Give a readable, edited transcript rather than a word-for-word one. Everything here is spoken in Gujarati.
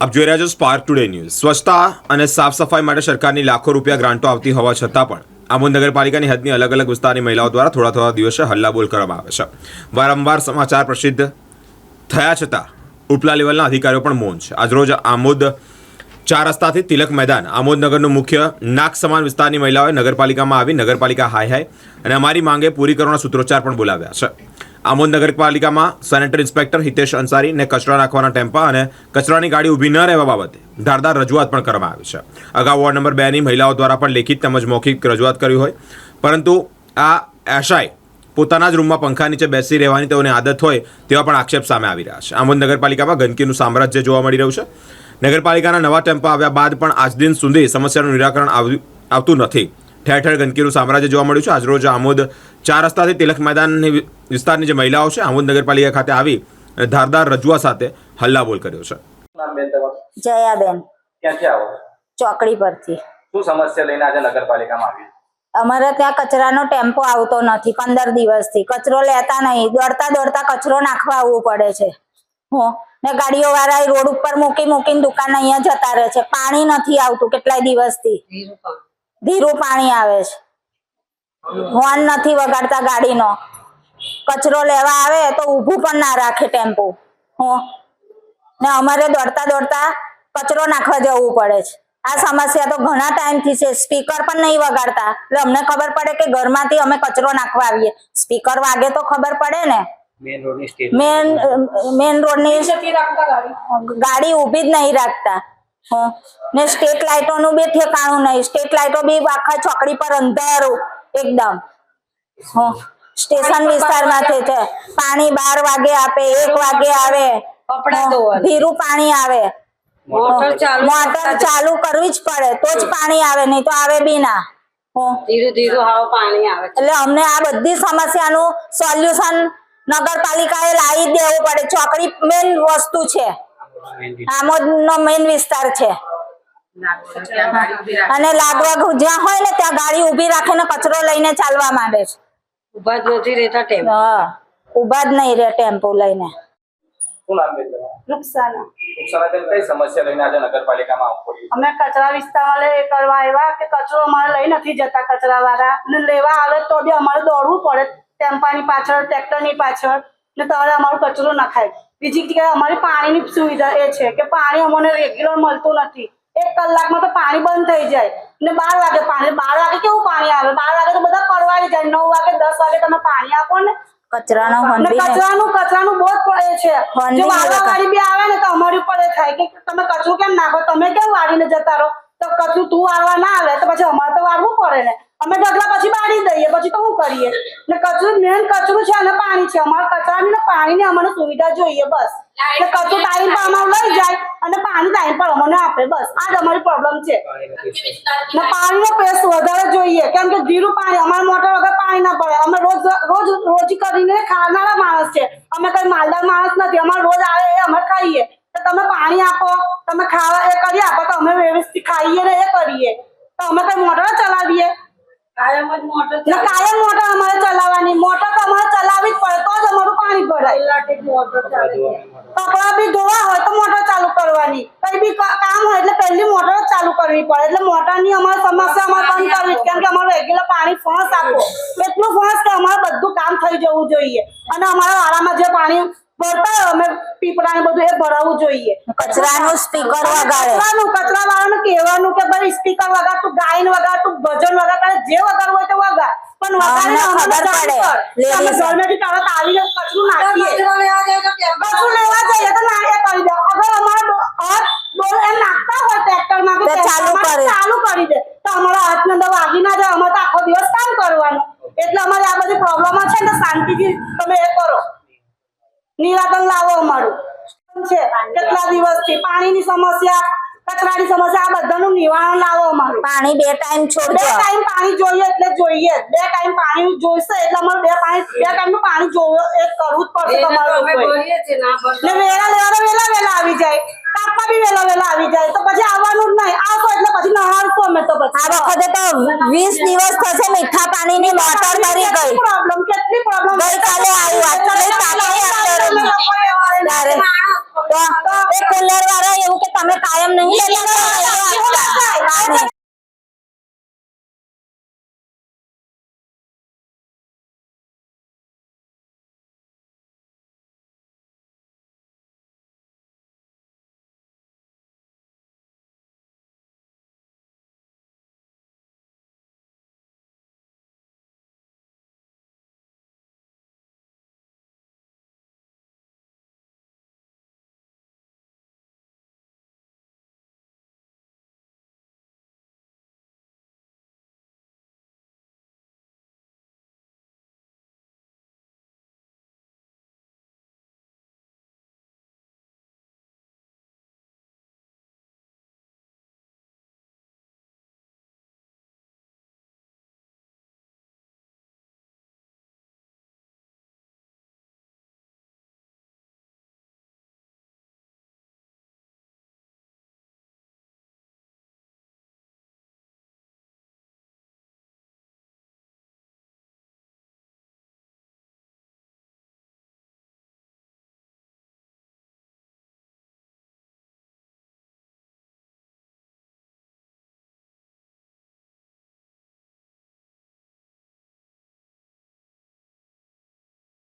આપ જોઈ રહ્યા છો સ્પાર્ક ટુડે ન્યૂઝ। સ્વચ્છતા અને સાફ સફાઈ માટે સરકારની લાખો રૂપિયા ગ્રાન્ટો આવતી હોવા છતાં પણ આમોદ નગરપાલિકાની હદની અલગ અલગ વિસ્તારની મહિલાઓ દ્વારા થોડા દિવસે હલ્લાબોલ કરવામાં આવે છે। વારંવાર સમાચાર પ્રસિદ્ધ થયા છતાં ઉપલા લેવલના અધિકારીઓ પણ મૌન છે। આજરોજ આમોદ 4 રસ્તાથી તિલક મેદાન આમોદ નગરનું મુખ્ય નાક સમાન વિસ્તારની મહિલાઓએ નગરપાલિકામાં આવી નગરપાલિકા હાય હાય અને અમારી માંગે પૂરી કરવાના સૂત્રોચ્ચાર પણ બોલાવ્યા છે। આમોદ નગરપાલિકામાં સેનેટરી ઇન્સ્પેક્ટર હિતેશ અંસારીને કચરા નાખવાના ટેમ્પા અને કચરાની ગાડી ઊભી ન રહેવા બાબતે ધારદાર રજૂઆત પણ કરવામાં આવી છે। અગાઉ વોર્ડ નંબર 2ની મહિલાઓ દ્વારા પણ લેખિત તેમજ મૌખિક રજૂઆત કરી હોય, પરંતુ આ આશાએ પોતાના જ રૂમમાં પંખા નીચે બેસી રહેવાની તેઓને આદત હોય તેવા પણ આક્ષેપ સામે આવી રહ્યા છે। આમોદ નગરપાલિકામાં ગંદકીનું સામ્રાજ્ય જોવા મળી રહ્યું છે। નગરપાલિકાના નવા ટેમ્પા આવ્યા બાદ પણ આજ દિન સુધી સમસ્યાનું નિરાકરણ આવતું નથી। ઠેર ઠેર ગંદકીનું સામ્રાજ્ય જોવા મળ્યું છે। આજરોજ આમોદ 4 રસ્તાથી તિલક મેદાનની વિસ્તારની જે મહિલાઓ છે આમોદ નગરપાલિકા ખાતે આવી ધારદાર રજૂઆત સાથે હલ્લાબોલ કર્યો છે। જયાબેન ક્યાંથી આવો છો? ચોકડી પરથી। શું સમસ્યા લઈને આજે નગરપાલિકામાં આવી? અમારે ત્યાં કચરાનો ટેમ્પો આવતો નથી 15 દિવસથી। કચરો લેતા નહીં, દોડતા કચરો નાખવા આવવું પડે છે। ને ગાડીઓ વાળા રોડ ઉપર મૂકીને દુકાન અહીંયા જતા રહે છે। પાણી નથી આવતું કેટલાય દિવસથી, ધીરું પાણી આવે છે। હોર્ન નથી વગાડતા ગાડીનો। કચરો લેવા આવે તો ઊભું પણ ના રાખે ટેમ્પો। ને અમારે દોડતા કચરો નાખવા જવું પડે છે। આ સમસ્યા તો ઘણા ટાઈમથી છે। સ્પીકર પણ નહીં વગાડતા, એટલે અમને ખબર પડે કે ઘરમાંથી અમે કચરો નાખવા આવીએ। સ્પીકર વાગે તો ખબર પડે ને। મેન રોડની ગાડી ઊભી જ નહીં રાખતા। ને સ્ટ્રીટ લાઇટોનું બી ઠેકાણું નહીં। સ્ટ્રીટ લાઇટો બી આખા ચોકડી પર અંધારું એકદમ। સ્ટેશન વિસ્તારમાંથી છે। પાણી 12 વાગે આપે, 1 વાગે આવે, ધીરું પાણી આવે। મોટર ચાલુ કરવી જ પડે તો જ પાણી આવે, નહીં તો આવે બી ના। ધીરું હાવ પાણી આવે એટલે અમને આ બધી સમસ્યાનું સોલ્યુશન નગરપાલિકાએ લાવી દેવું પડે। ચોકડી મેન વસ્તુ છે, આમોદનો મેન વિસ્તાર છે। અને લાગવા જ્યાં હોય ને ત્યાં ગાડી ઊભી રાખીને કચરો લઈને ચાલવા માંડે છે। ઉભા જ નથી રહેતા ટેમ્પો। ઉભા જ નહીં રહે ટેમ્પો લઈને। શું નામ બેન તમારું? નુકસાન બેન, કઈ સમસ્યા લઈને આજે નગરપાલિકામાં આવવું પડ્યું? અમે કચરા વિસ્તારમાં કરવા આવ્યા કે કચરો અમારે લઈ નથી જતા કચરા વાળા, ને લેવા આવે તો બી અમારે દોડવું પડે ટેમ્પાની પાછળ, ટ્રેક્ટરની પાછળ, ને તમારે અમારો કચરો નખાય। બીજી જગ્યાએ અમારી પાણીની સુવિધા એ છે કે પાણી અમને રેગ્યુલર મળતું નથી। 1 કલાકમાં તો પાણી બંધ થઈ જાય ને 12 વાગે પાણી, 12 વાગે કેવું પાણી આવે? 12 વાગે તો બધા પરવાડી જાય। 9 વાગે 10 વાગે તમે પાણી આપો ને કચરાનું બહુ જ પડે છે। જો વાળાવાળી બી આવે ને તો અમારી ઉપર એ થાય કે તમે કચરું કેમ નાખો, તમે કેમ વાળીને જતા રહો? તો કચરું તું વાળવા ના આવે તો પછી અમારે તો વાળવું પડે ને। અમે ઢગલા પછી બાળી દઈએ, પછી તો શું કરીએ? ને કચરું મેન કચરું છે અને પાણી છે। અમારે કચરાની ને પાણીની અમને સુવિધા જોઈએ બસ। એટલે કચરું ટાઈમ પર અમારે લઈ જાય અને પાણી ટાઈમ પર અમને આપે, બસ આ જ અમારી પ્રોબ્લેમ છે। ને પાણીનો પેસ વધારે જોઈએ, કેમ કે ધીરું પાણી, અમારે મોટર વગર પાણી ના પડે। અમે રોજ કરીને ખાનારા માણસ છે, અમે કઈ માલદાર માણસ નથી। અમારે રોજ આવે એ અમે ખાઈએ, તો તમે પાણી આપો, તમે ખાવા એ કરી આપો તો અમે વ્યવસ્થિત ખાઈએ ને એ કરીએ। તો અમે કઈ મોટર ચલાવીએ? કાયમ મોટર અમારે ચલાવવાની। મોટર તો અમારે ચલાવવી જ પડે તો જ અમારું પાણી ભરાય। કપડા બી ધોવા હોય તો મોટર ચાલુ કરવાની, કઈ બી કામ હોય એટલે પહેલી મોટર ચાલુ કરવી પડે। એટલે મોટરની અમારે સમસ્યા અમારે બંધ કરવી, કેમ કે અમારે રેગ્યુલર પાણી ફોર્સ આપો, એટલું ફોર્સ કે અમારે બધું કામ થઈ જવું જોઈએ। અને અમારા વાળામાં જે પાણી ભરતા હોય અમે પીપળા ને બધું એ ભરાવવું જોઈએ। કચરાનું સ્પીકર વગાડે, કચરા વાળાનું કહેવાનું કે ભાઈ સ્પીકર વગાડ, તું ગાયન વગાડ, તું ભજન વગાડ, તારે જે વગાડવું હોય તો વગાડ, પણ વગાડીને અમને ખબર પડે અમે ઘરમેથી તરત આવીને કચરું નાખીએ। કચરું લેવા જઈએ તો નાખે કરી દે। અગર અમારા એમ નાખતા હોય ટ્રેક્ટરમાં કે ચાલુ કરી દે તો અમારા હાથને અંદર વાગી ના જાય, અમારે તો આખો દિવસ કામ કરવાનું। એટલે અમારે આ બધી પ્રોબ્લેમ છે ને શાંતિથી તમે એ કરો, નિરાકરણ લાવો। અમારું છે કેટલા દિવસથી પાણીની સમસ્યા, કચરાની સમસ્યા, આ બધાનું નિવારણ લાવો। અમારું પાણી 2 ટાઈમ છોડજો। 2 ટાઈમ પાણી જોઈએ એટલે જોઈએ, 2 ટાઈમ પાણી જોઈશે એટલે અમારે 2 ટાઈમનું પાણી જોઈએ એ કરવું જ પડશે તમારું। ને વેલા આવી જાય, કાપવા બી વેલા આવી જાય તો પછી આવવાનું જ નહીં। આવતો એટલે પછી નહાડશું અમે તો પછી। આ વખતે તો 20 દિવસ થશે મીઠા પાણીની મોટર મરી ગઈ। કેટલી પ્રોબ્લેમ ગઈકાલે આવ્યું, તો એ કુલર વાળા એવું કે તમે કાયમ નહીં લેતા